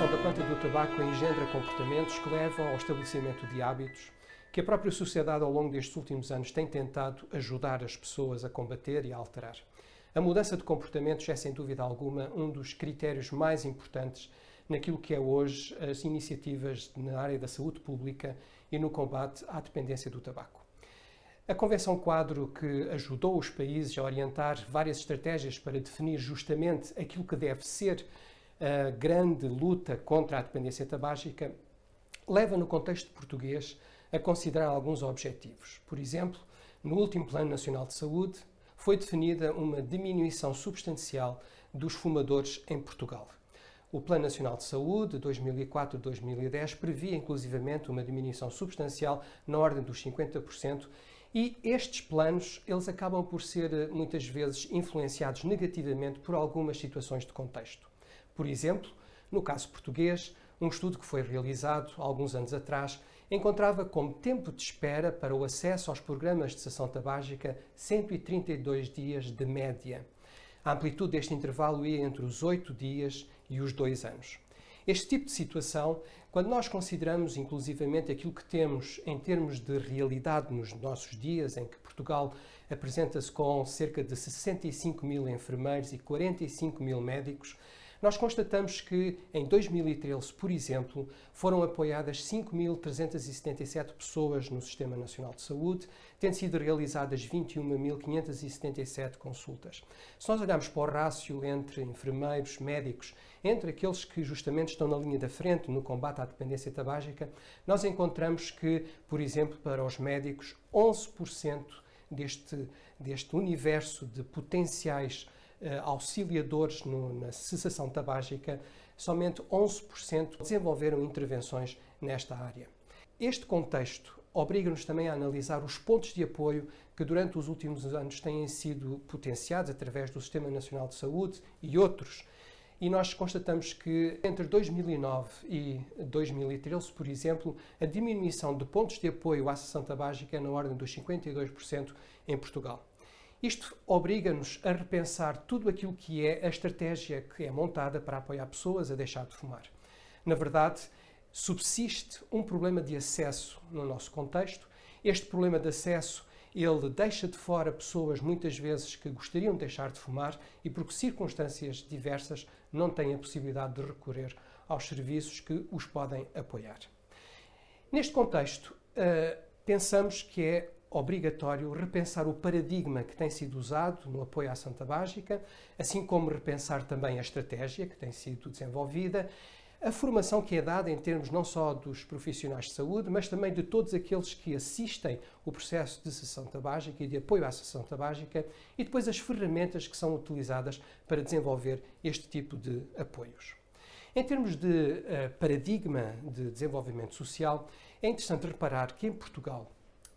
utilização da planta do tabaco engendra comportamentos que levam ao estabelecimento de hábitos que a própria sociedade ao longo destes últimos anos tem tentado ajudar as pessoas a combater e a alterar. A mudança de comportamentos é, sem dúvida alguma, um dos critérios mais importantes naquilo que é hoje as iniciativas na área da saúde pública e no combate à dependência do tabaco. A Convenção Quadro, que ajudou os países a orientar várias estratégias para definir justamente aquilo que deve ser a grande luta contra a dependência tabágica, leva no contexto português a considerar alguns objetivos. Por exemplo, no último Plano Nacional de Saúde, foi definida uma diminuição substancial dos fumadores em Portugal. O Plano Nacional de Saúde, 2004-2010, previa inclusivamente uma diminuição substancial na ordem dos 50%, e estes planos, eles acabam por ser muitas vezes influenciados negativamente por algumas situações de contexto. Por exemplo, no caso português, um estudo que foi realizado há alguns anos atrás encontrava como tempo de espera para o acesso aos programas de cessação tabágica 132 dias de média. A amplitude deste intervalo ia entre os 8 dias e os 2 anos. Este tipo de situação, quando nós consideramos inclusivamente aquilo que temos em termos de realidade nos nossos dias, em que Portugal apresenta-se com cerca de 65 mil enfermeiros e 45 mil médicos, nós constatamos que em 2013, por exemplo, foram apoiadas 5.377 pessoas no Sistema Nacional de Saúde, tendo sido realizadas 21.577 consultas. Se nós olharmos para o rácio entre enfermeiros, médicos, entre aqueles que justamente estão na linha da frente no combate à dependência tabágica, nós encontramos que, por exemplo, para os médicos, 11% deste universo de potenciais auxiliadores na cessação tabágica, somente 11% desenvolveram intervenções nesta área. Este contexto obriga-nos também a analisar os pontos de apoio que durante os últimos anos têm sido potenciados através do Sistema Nacional de Saúde e outros. E nós constatamos que entre 2009 e 2013, por exemplo, a diminuição de pontos de apoio à cessação tabágica é na ordem dos 52% em Portugal. Isto obriga-nos a repensar tudo aquilo que é a estratégia que é montada para apoiar pessoas a deixar de fumar. Na verdade, subsiste um problema de acesso no nosso contexto. Este problema de acesso, ele deixa de fora pessoas muitas vezes que gostariam de deixar de fumar e por circunstâncias diversas não têm a possibilidade de recorrer aos serviços que os podem apoiar. Neste contexto, pensamos que é obrigatório repensar o paradigma que tem sido usado no apoio à ação tabágica, assim como repensar também a estratégia que tem sido desenvolvida, a formação que é dada em termos não só dos profissionais de saúde, mas também de todos aqueles que assistem o processo de cessação tabágica e de apoio à cessação tabágica, e depois as ferramentas que são utilizadas para desenvolver este tipo de apoios. Em termos de paradigma de desenvolvimento social, é interessante reparar que em Portugal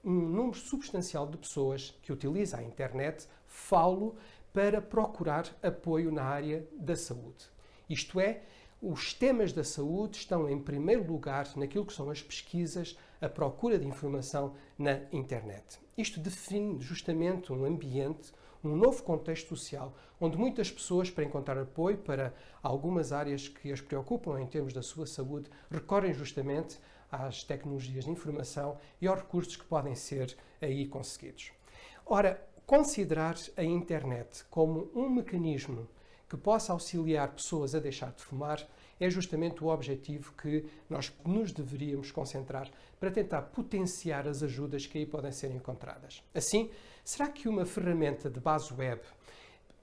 um número substancial de pessoas que utiliza a internet falo para procurar apoio na área da saúde. Isto é, os temas da saúde estão em primeiro lugar naquilo que são as pesquisas, a procura de informação na internet. Isto define justamente um ambiente, um novo contexto social, onde muitas pessoas, para encontrar apoio para algumas áreas que as preocupam em termos da sua saúde, recorrem justamente às tecnologias de informação e aos recursos que podem ser aí conseguidos. Ora, considerar a internet como um mecanismo que possa auxiliar pessoas a deixar de fumar é justamente o objetivo que nós nos deveríamos concentrar para tentar potenciar as ajudas que aí podem ser encontradas. Assim, será que uma ferramenta de base web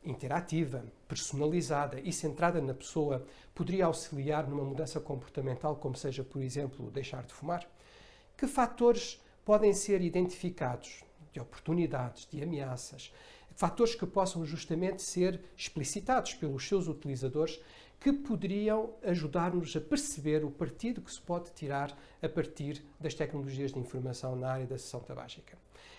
interativa, personalizada e centrada na pessoa poderia auxiliar numa mudança comportamental, como seja, por exemplo, deixar de fumar? Que fatores podem ser identificados de oportunidades, de ameaças, fatores que possam justamente ser explicitados pelos seus utilizadores que poderiam ajudar-nos a perceber o partido que se pode tirar a partir das tecnologias de informação na área da cessação tabágica.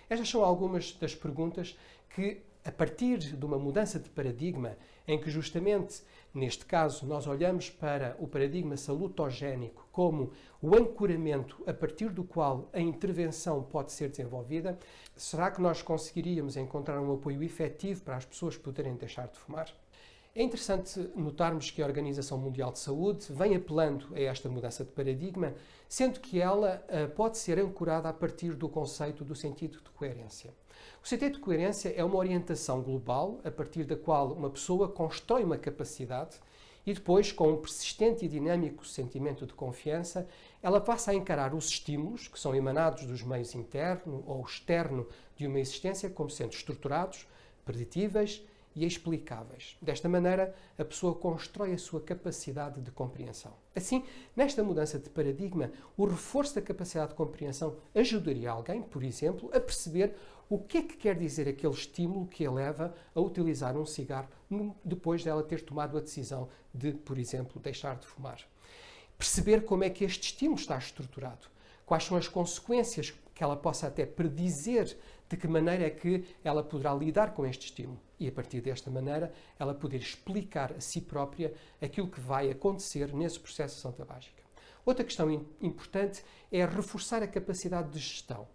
Estas são algumas das perguntas que, a partir de uma mudança de paradigma, em que justamente, neste caso, nós olhamos para o paradigma salutogénico como o ancoramento a partir do qual a intervenção pode ser desenvolvida, será que nós conseguiríamos encontrar um apoio efetivo para as pessoas poderem deixar de fumar? É interessante notarmos que a Organização Mundial de Saúde vem apelando a esta mudança de paradigma, sendo que ela pode ser ancorada a partir do conceito do sentido de coerência. O sentido de coerência é uma orientação global a partir da qual uma pessoa constrói uma capacidade e depois, com um persistente e dinâmico sentimento de confiança, ela passa a encarar os estímulos que são emanados dos meios interno ou externo de uma existência como sendo estruturados, preditíveis e explicáveis. Desta maneira, a pessoa constrói a sua capacidade de compreensão. Assim, nesta mudança de paradigma, o reforço da capacidade de compreensão ajudaria alguém, por exemplo, a perceber o que é que quer dizer aquele estímulo que a leva a utilizar um cigarro depois dela ter tomado a decisão de, por exemplo, deixar de fumar. Perceber como é que este estímulo está estruturado, quais são as consequências que ela possa até predizer, de que maneira é que ela poderá lidar com este estímulo e, a partir desta maneira, ela poder explicar a si própria aquilo que vai acontecer nesse processo de ação tabágica. Outra questão importante é reforçar a capacidade de gestão.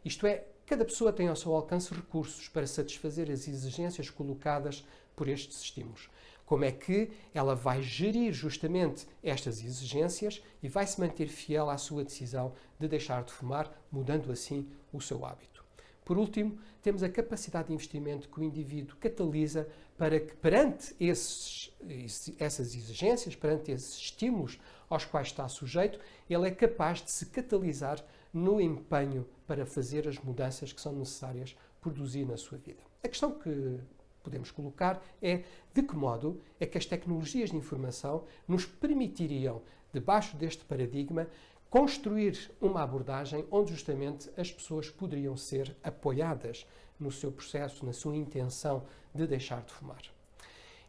Isto é, cada pessoa tem ao seu alcance recursos para satisfazer as exigências colocadas por estes estímulos. Como é que ela vai gerir justamente estas exigências e vai se manter fiel à sua decisão de deixar de fumar, mudando assim o seu hábito. Por último, temos a capacidade de investimento que o indivíduo catalisa para que, perante essas exigências, perante esses estímulos aos quais está sujeito, ele é capaz de se catalisar no empenho para fazer as mudanças que são necessárias produzir na sua vida. A questão que podemos colocar é de que modo é que as tecnologias de informação nos permitiriam, debaixo deste paradigma, construir uma abordagem onde justamente as pessoas poderiam ser apoiadas no seu processo, na sua intenção de deixar de fumar.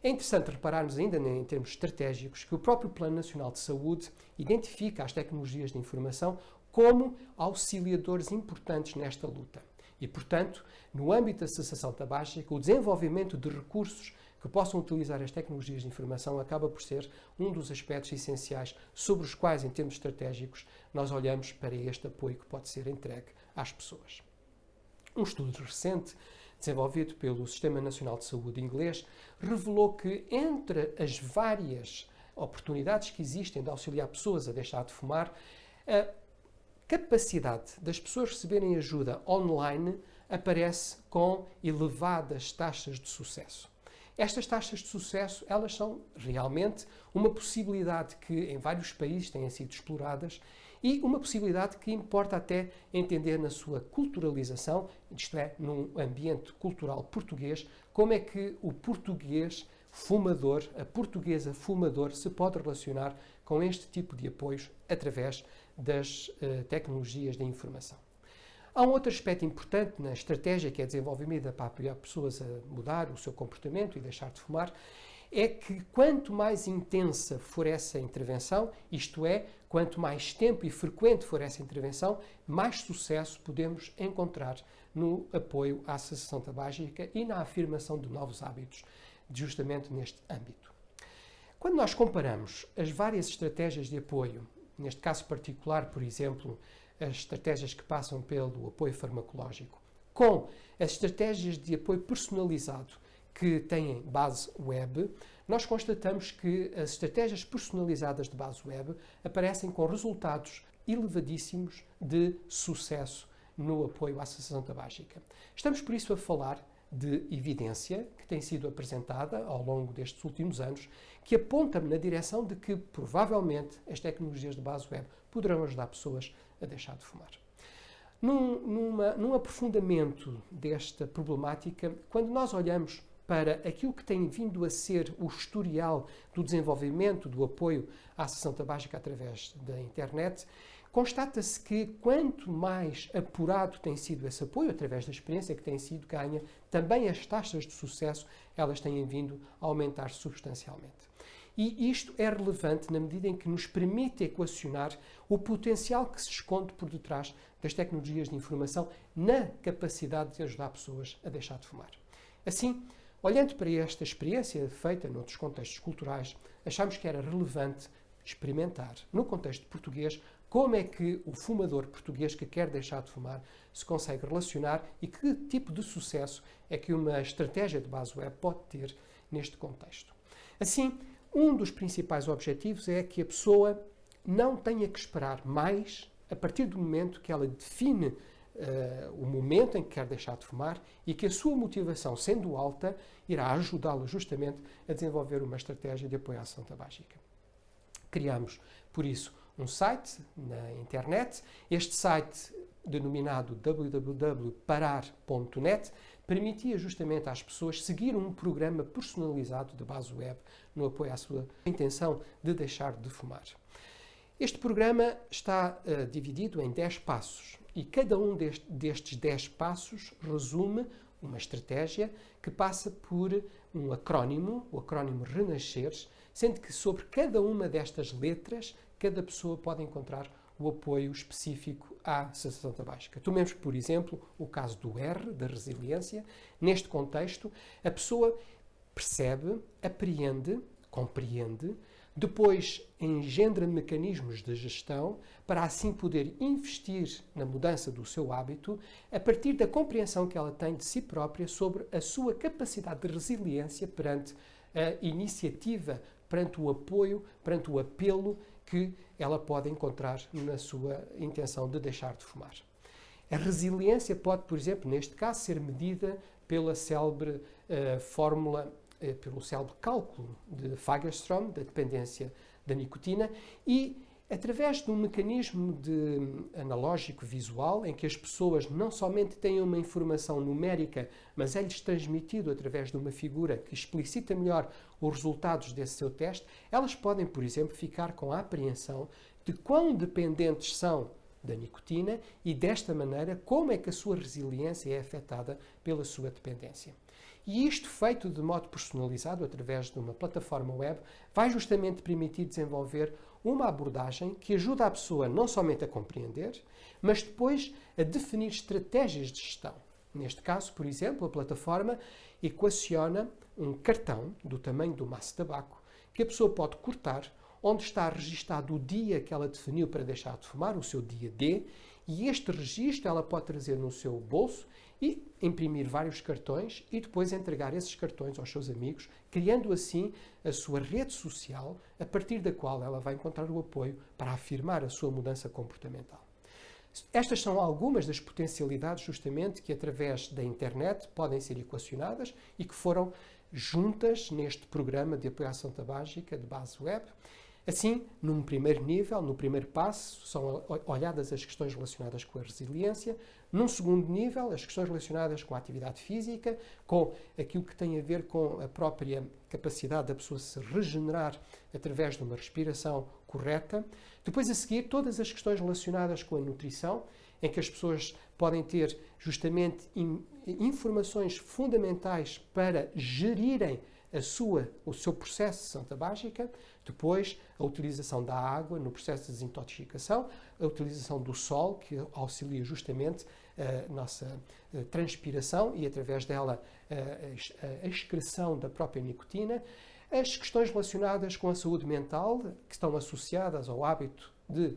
É interessante repararmos ainda em termos estratégicos que o próprio Plano Nacional de Saúde identifica as tecnologias de informação como auxiliadores importantes nesta luta. E, portanto, no âmbito da cessação tabágica, o desenvolvimento de recursos que possam utilizar as tecnologias de informação acaba por ser um dos aspectos essenciais sobre os quais, em termos estratégicos, nós olhamos para este apoio que pode ser entregue às pessoas. Um estudo recente, desenvolvido pelo Sistema Nacional de Saúde inglês, revelou que entre as várias oportunidades que existem de auxiliar pessoas a deixar de fumar, a capacidade das pessoas receberem ajuda online aparece com elevadas taxas de sucesso. Estas taxas de sucesso, elas são realmente uma possibilidade que em vários países têm sido exploradas e uma possibilidade que importa até entender na sua culturalização, isto é, num ambiente cultural português, como é que o português fumador, a portuguesa fumador, se pode relacionar com este tipo de apoios através das tecnologias de informação. Há um outro aspecto importante na estratégia que é desenvolvida para apoiar pessoas a mudar o seu comportamento e deixar de fumar, é que quanto mais intensa for essa intervenção, isto é, quanto mais tempo e frequente for essa intervenção, mais sucesso podemos encontrar no apoio à cessação tabágica e na afirmação de novos hábitos, justamente neste âmbito. Quando nós comparamos as várias estratégias de apoio, neste caso particular, por exemplo, as estratégias que passam pelo apoio farmacológico, com as estratégias de apoio personalizado que têm base web, nós constatamos que as estratégias personalizadas de base web aparecem com resultados elevadíssimos de sucesso no apoio à cessação tabágica. Estamos, por isso, a falar de evidência que tem sido apresentada ao longo destes últimos anos, que aponta-me na direção de que, provavelmente, as tecnologias de base web poderão ajudar pessoas a deixar de fumar. Num aprofundamento desta problemática, quando nós olhamos para aquilo que tem vindo a ser o historial do desenvolvimento do apoio à cessação tabágica através da internet, constata-se que quanto mais apurado tem sido esse apoio, através da experiência que tem sido ganha, também as taxas de sucesso elas têm vindo a aumentar substancialmente. E isto é relevante na medida em que nos permite equacionar o potencial que se esconde por detrás das tecnologias de informação na capacidade de ajudar pessoas a deixar de fumar. Assim, olhando para esta experiência feita noutros contextos culturais, achamos que era relevante experimentar, no contexto português, como é que o fumador português que quer deixar de fumar se consegue relacionar e que tipo de sucesso é que uma estratégia de base web pode ter neste contexto. Assim, um dos principais objetivos é que a pessoa não tenha que esperar mais a partir do momento que ela define o momento em que quer deixar de fumar e que a sua motivação, sendo alta, irá ajudá-la justamente a desenvolver uma estratégia de apoio à ação tabágica. Criamos, por isso, um site na internet. Este site, denominado www.parar.net, permitia justamente às pessoas seguir um programa personalizado de base web no apoio à sua intenção de deixar de fumar. Este programa está dividido em 10 passos e cada um destes 10 passos resume uma estratégia que passa por um acrónimo, o acrónimo Renasceres, sendo que sobre cada uma destas letras, cada pessoa pode encontrar o apoio específico à cessação tabágica. Tomemos, por exemplo, o caso do R, da resiliência. Neste contexto, a pessoa percebe, apreende, compreende, depois engendra mecanismos de gestão para assim poder investir na mudança do seu hábito a partir da compreensão que ela tem de si própria sobre a sua capacidade de resiliência perante a iniciativa, perante o apoio, perante o apelo que ela pode encontrar na sua intenção de deixar de fumar. A resiliência pode, por exemplo, neste caso, ser medida pela célebre pelo célebre cálculo de Fagerström, da dependência da nicotina, e através de um mecanismo analógico visual, em que as pessoas não somente têm uma informação numérica, mas é-lhes transmitido através de uma figura que explicita melhor os resultados desse seu teste, elas podem, por exemplo, ficar com a apreensão de quão dependentes são da nicotina e, desta maneira, como é que a sua resiliência é afetada pela sua dependência. E isto, feito de modo personalizado, através de uma plataforma web, vai justamente permitir desenvolver uma abordagem que ajuda a pessoa não somente a compreender, mas depois a definir estratégias de gestão. Neste caso, por exemplo, a plataforma equaciona um cartão do tamanho do maço de tabaco que a pessoa pode cortar, onde está registado o dia que ela definiu para deixar de fumar, o seu dia D, e este registro ela pode trazer no seu bolso e imprimir vários cartões e depois entregar esses cartões aos seus amigos, criando assim a sua rede social, a partir da qual ela vai encontrar o apoio para afirmar a sua mudança comportamental. Estas são algumas das potencialidades, justamente, que através da internet podem ser equacionadas e que foram juntas neste programa de apoio à ação tabágica de base web. Assim, num primeiro nível, no primeiro passo, são olhadas as questões relacionadas com a resiliência. Num segundo nível, as questões relacionadas com a atividade física, com aquilo que tem a ver com a própria capacidade da pessoa se regenerar através de uma respiração correta. Depois, a seguir, todas as questões relacionadas com a nutrição, em que as pessoas podem ter justamente informações fundamentais para gerirem o seu processo de cessação tabágica. Depois, a utilização da água no processo de desintoxicação, a utilização do sol, que auxilia justamente a nossa transpiração e, através dela, a excreção da própria nicotina. As questões relacionadas com a saúde mental, que estão associadas ao hábito de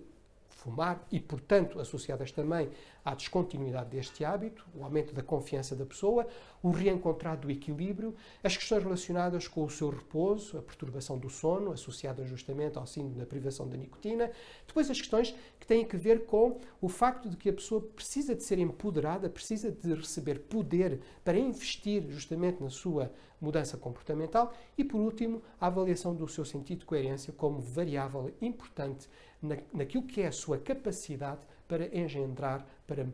fumar e, portanto, associadas também à descontinuidade deste hábito, o aumento da confiança da pessoa, o reencontrar do equilíbrio, as questões relacionadas com o seu repouso, a perturbação do sono, associada justamente ao síndrome da privação da nicotina, depois as questões que têm a ver com o facto de que a pessoa precisa de ser empoderada, precisa de receber poder para investir justamente na sua mudança comportamental e, por último, a avaliação do seu sentido de coerência como variável importante naquilo que é a sua capacidade para engendrar, para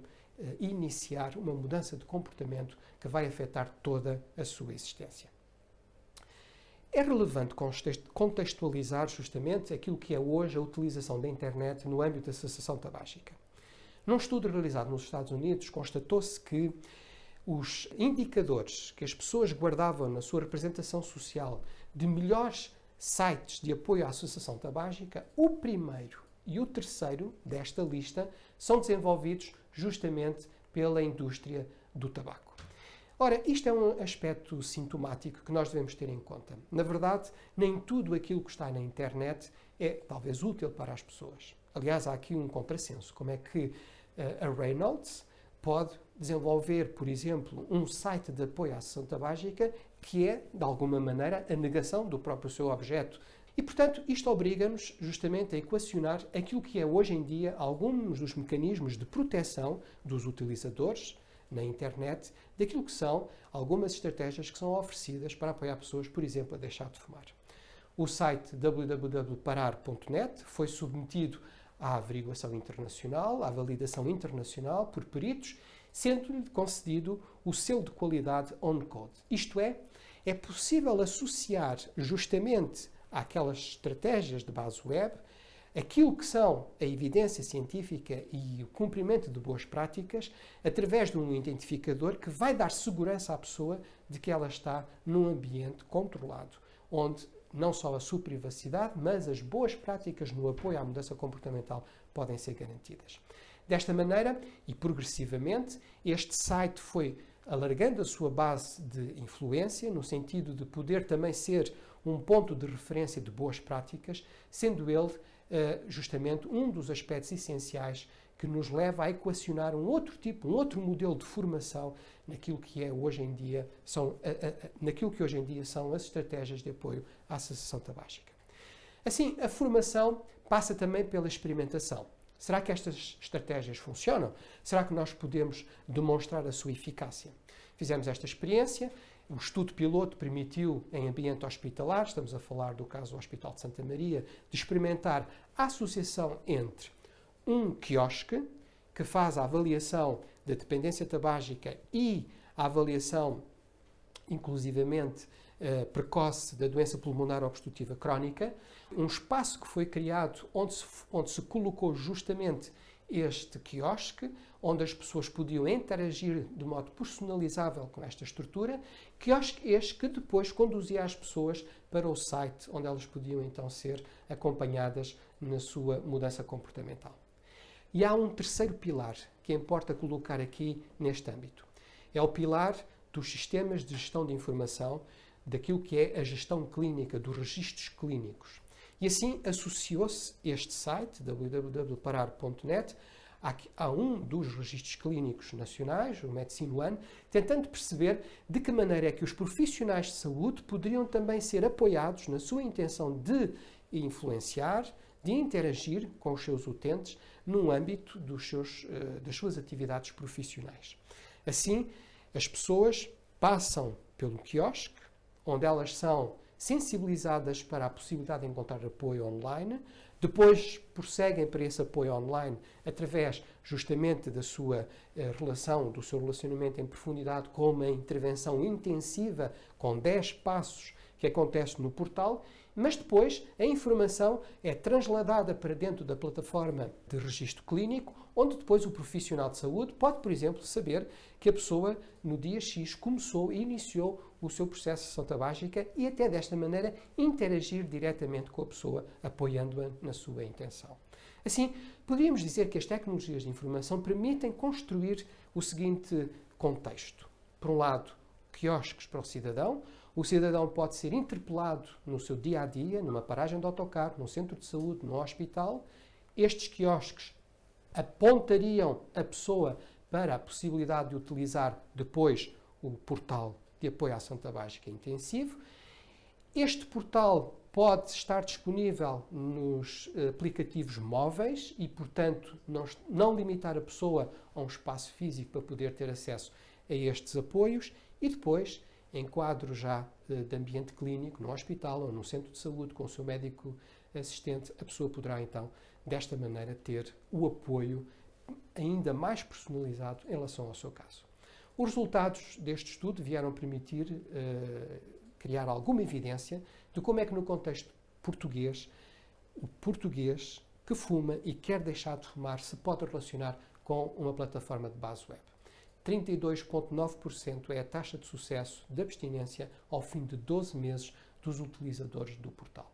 iniciar uma mudança de comportamento que vai afetar toda a sua existência. É relevante contextualizar justamente aquilo que é hoje a utilização da internet no âmbito da cessação tabágica. Num estudo realizado nos Estados Unidos, constatou-se que os indicadores que as pessoas guardavam na sua representação social de melhores sites de apoio à cessação tabágica, o primeiro e o terceiro desta lista são desenvolvidos justamente pela indústria do tabaco. Ora, isto é um aspecto sintomático que nós devemos ter em conta. Na verdade, nem tudo aquilo que está na internet é talvez útil para as pessoas. Aliás, há aqui um contrassenso. Como é que a Reynolds pode desenvolver, por exemplo, um site de apoio à associação tabágica que é, de alguma maneira, a negação do próprio seu objeto. E, portanto, isto obriga-nos justamente a equacionar aquilo que é hoje em dia alguns dos mecanismos de proteção dos utilizadores na internet, daquilo que são algumas estratégias que são oferecidas para apoiar pessoas, por exemplo, a deixar de fumar. O site www.parar.net foi submetido à averiguação internacional, à validação internacional por peritos, sendo-lhe concedido o selo de qualidade OnCode. Isto é possível associar justamente àquelas estratégias de base web aquilo que são a evidência científica e o cumprimento de boas práticas através de um identificador que vai dar segurança à pessoa de que ela está num ambiente controlado, onde não só a sua privacidade, mas as boas práticas no apoio à mudança comportamental podem ser garantidas. Desta maneira, e progressivamente, este site foi alargando a sua base de influência, no sentido de poder também ser um ponto de referência de boas práticas, sendo ele justamente um dos aspectos essenciais que nos leva a equacionar um outro modelo de formação naquilo que é hoje em dia são as estratégias de apoio à cessação tabágica. Assim, a formação passa também pela experimentação. Será que estas estratégias funcionam? Será que nós podemos demonstrar a sua eficácia? Fizemos esta experiência. O estudo piloto permitiu, em ambiente hospitalar, estamos a falar do caso do Hospital de Santa Maria, de experimentar a associação entre um quiosque, que faz a avaliação da dependência tabágica e a avaliação, inclusivamente, precoce da doença pulmonar obstrutiva crónica, um espaço que foi criado onde se colocou justamente este quiosque, onde as pessoas podiam interagir de modo personalizável com esta estrutura, quiosque este que depois conduzia as pessoas para o site, onde elas podiam então ser acompanhadas na sua mudança comportamental. E há um terceiro pilar que importa colocar aqui neste âmbito. É o pilar dos sistemas de gestão de informação, daquilo que é a gestão clínica, dos registros clínicos. E assim associou-se este site, www.parar.net, a um dos registros clínicos nacionais, o Medicine One, tentando perceber de que maneira é que os profissionais de saúde poderiam também ser apoiados na sua intenção de influenciar, de interagir com os seus utentes no âmbito das suas atividades profissionais. Assim, as pessoas passam pelo quiosque, onde elas são sensibilizadas para a possibilidade de encontrar apoio online, depois prosseguem para esse apoio online através justamente da sua relação, do seu relacionamento em profundidade com uma intervenção intensiva com 10 passos que acontece no portal, mas depois a informação é transladada para dentro da plataforma de registro clínico, onde depois o profissional de saúde pode, por exemplo, saber que a pessoa no dia X começou e iniciou o seu processo de cessação tabágica e até desta maneira interagir diretamente com a pessoa, apoiando-a na sua intenção. Assim, poderíamos dizer que as tecnologias de informação permitem construir o seguinte contexto. Por um lado, quiosques para o cidadão pode ser interpelado no seu dia-a-dia, numa paragem de autocarro, num centro de saúde, num hospital. Estes quiosques apontariam a pessoa para a possibilidade de utilizar depois o portal de apoio à ação tabágica intensivo. Este portal pode estar disponível nos aplicativos móveis e, portanto, não limitar a pessoa a um espaço físico para poder ter acesso a estes apoios e depois, em quadro já de ambiente clínico, no hospital ou no centro de saúde, com o seu médico assistente, a pessoa poderá então, desta maneira, ter o apoio ainda mais personalizado em relação ao seu caso. Os resultados deste estudo vieram permitir criar alguma evidência de como é que no contexto português, o português que fuma e quer deixar de fumar se pode relacionar com uma plataforma de base web. 32,9% é a taxa de sucesso de abstinência ao fim de 12 meses dos utilizadores do portal.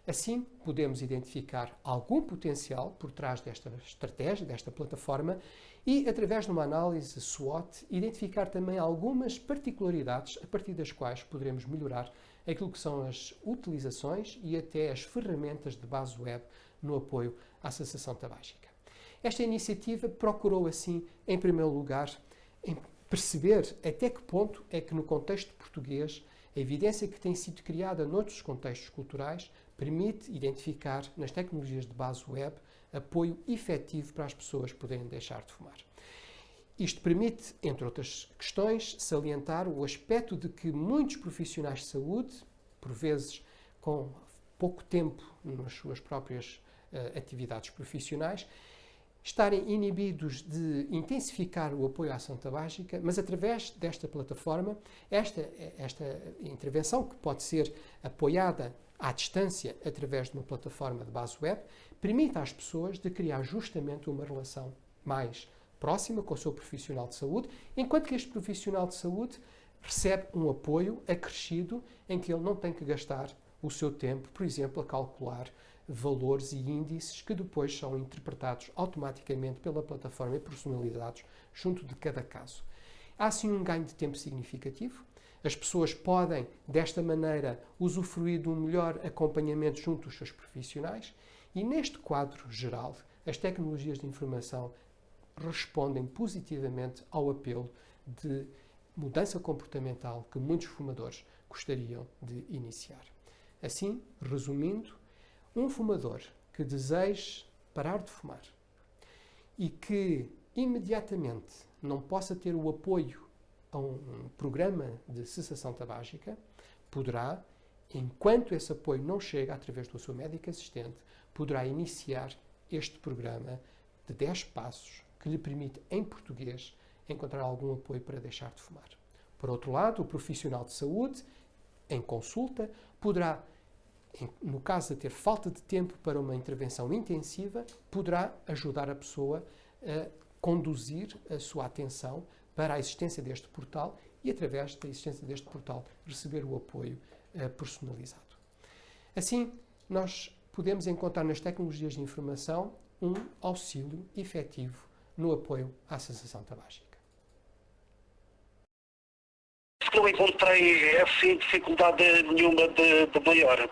Assim, podemos identificar algum potencial por trás desta estratégia, desta plataforma, e, através de uma análise SWOT, identificar também algumas particularidades a partir das quais poderemos melhorar aquilo que são as utilizações e até as ferramentas de base web no apoio à cessação tabágica. Esta iniciativa procurou, assim, em primeiro lugar, em perceber até que ponto é que no contexto português a evidência que tem sido criada noutros contextos culturais permite identificar nas tecnologias de base web apoio efetivo para as pessoas poderem deixar de fumar. Isto permite, entre outras questões, salientar o aspecto de que muitos profissionais de saúde, por vezes com pouco tempo nas suas próprias atividades profissionais, estarem inibidos de intensificar o apoio à ação tabágica, mas através desta plataforma, esta intervenção, que pode ser apoiada à distância através de uma plataforma de base web, permite às pessoas de criar justamente uma relação mais próxima com o seu profissional de saúde, enquanto que este profissional de saúde recebe um apoio acrescido em que ele não tem que gastar o seu tempo, por exemplo, a calcular valores e índices que depois são interpretados automaticamente pela plataforma e personalizados junto de cada caso. Há assim um ganho de tempo significativo. As pessoas podem, desta maneira, usufruir de um melhor acompanhamento junto dos seus profissionais e, neste quadro geral, as tecnologias de informação respondem positivamente ao apelo de mudança comportamental que muitos fumadores gostariam de iniciar. Assim, resumindo, um fumador que deseje parar de fumar e que imediatamente não possa ter o apoio a um programa de cessação tabágica, poderá, enquanto esse apoio não chega através do seu médico assistente, poderá iniciar este programa de 10 passos que lhe permite, em português, encontrar algum apoio para deixar de fumar. Por outro lado, o profissional de saúde, em consulta, poderá, no caso de ter falta de tempo para uma intervenção intensiva, poderá ajudar a pessoa a conduzir a sua atenção para a existência deste portal e, através da existência deste portal, receber o apoio personalizado. Assim, nós podemos encontrar nas tecnologias de informação um auxílio efetivo no apoio à cessação tabágica. Não encontrei assim dificuldade nenhuma de maior.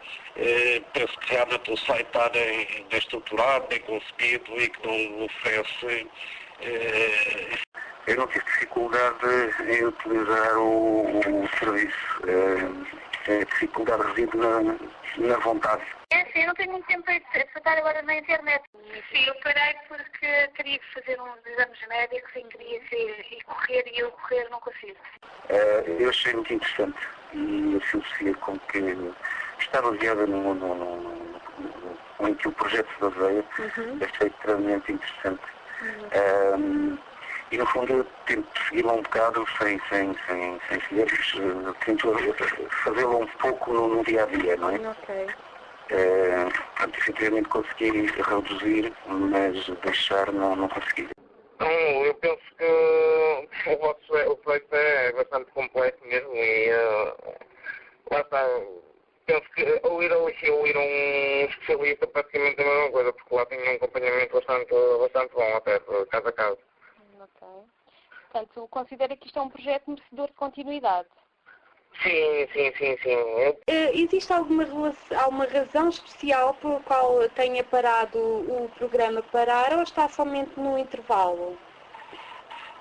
Penso que realmente o site está bem estruturado, bem concebido e que não oferece. Eu não tive dificuldade em utilizar o serviço. A dificuldade reside na vontade. Sim, eu não tenho muito tempo para estar agora na internet. Sim, eu parei porque teria que fazer uns exames médicos e queria correr e eu correr não consigo. Eu achei muito interessante e a filosofia com que está baseada em que o projeto se baseia, achei extremamente interessante. E no fundo eu tento segui-la um bocado sem filhos, tento fazê-la um pouco no dia a dia, não é? Ok. Portanto, efetivamente consegui reduzir, mas deixar não consegui. Eu penso que o projeto é bastante completo mesmo e lá está. Penso que ou ir a um especialista praticamente a mesma coisa, porque lá tem um acompanhamento bastante bom até, caso a caso. Ok. Portanto, considera que isto é um projeto merecedor de continuidade? Sim. Existe alguma razão especial pela qual tenha parado o programa parar ou está somente no intervalo?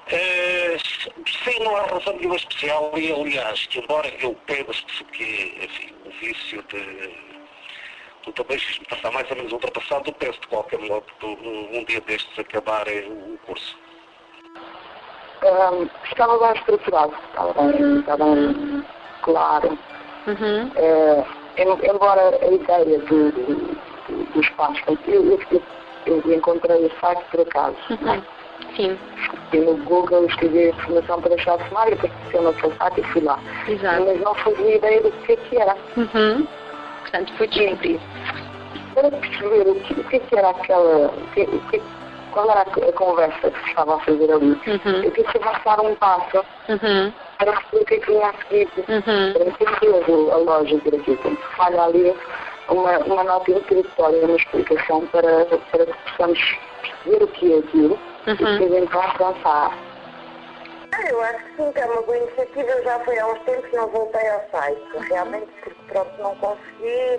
Sim, não há razão nenhuma especial e, aliás, que embora eu pense que, enfim, o vício do tabagismo está mais ou menos ultrapassado, eu penso de qualquer modo um dia destes acabar o curso. Estava bem estruturado, estava bem claro. Embora a ideia dos passos, eu encontrei o site por acaso. Sim. E no Google escrevi a informação para deixar de fumar e depois apareceu no seu site e fui lá. Exato. Mas não fazia ideia do que era. Portanto, foi descobrir. Para perceber o que era aquela... Qual era a conversa que se estava a fazer ali? Eu tive que avançar um passo para perceber o que vinha a seguir, para entender a lógica daquilo. Portanto, falha ali uma nota introdutória, uma explicação para que possamos perceber o que é aquilo e depois então avançar. Eu acho que sim, que é uma boa iniciativa. Eu já foi há uns tempos, não voltei ao site, realmente, porque pronto, não consegui,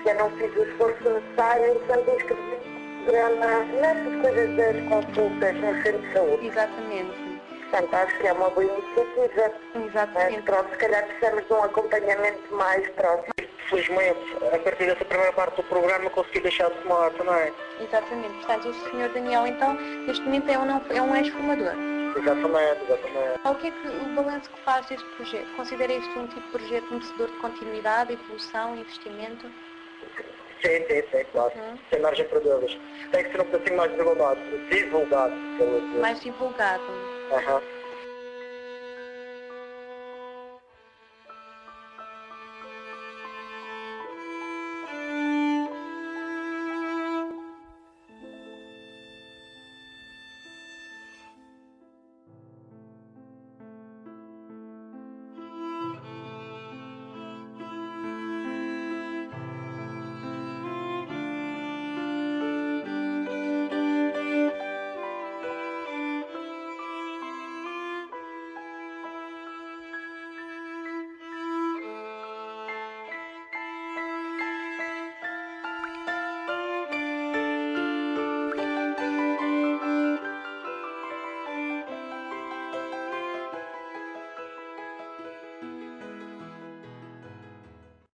já não fiz o esforço necessário, portanto inscrevi programa nessas coisas das consultas no centro de saúde. Exatamente. Portanto, acho que é uma boa iniciativa. Exatamente. Pronto, se calhar precisamos de um acompanhamento mais próximo. Felizmente, a partir dessa primeira parte do programa consegui deixar de fumar também. Exatamente. Portanto, o Sr. Daniel, então, neste momento é um ex-fumador. Exatamente. O que é que o balanço que faz deste projeto? Considera isto um tipo de projeto merecedor de continuidade, evolução, investimento? Sim, claro. Sem margem para dúvidas. Tem que ser um bocadinho mais divulgado. Mais divulgado. Aham.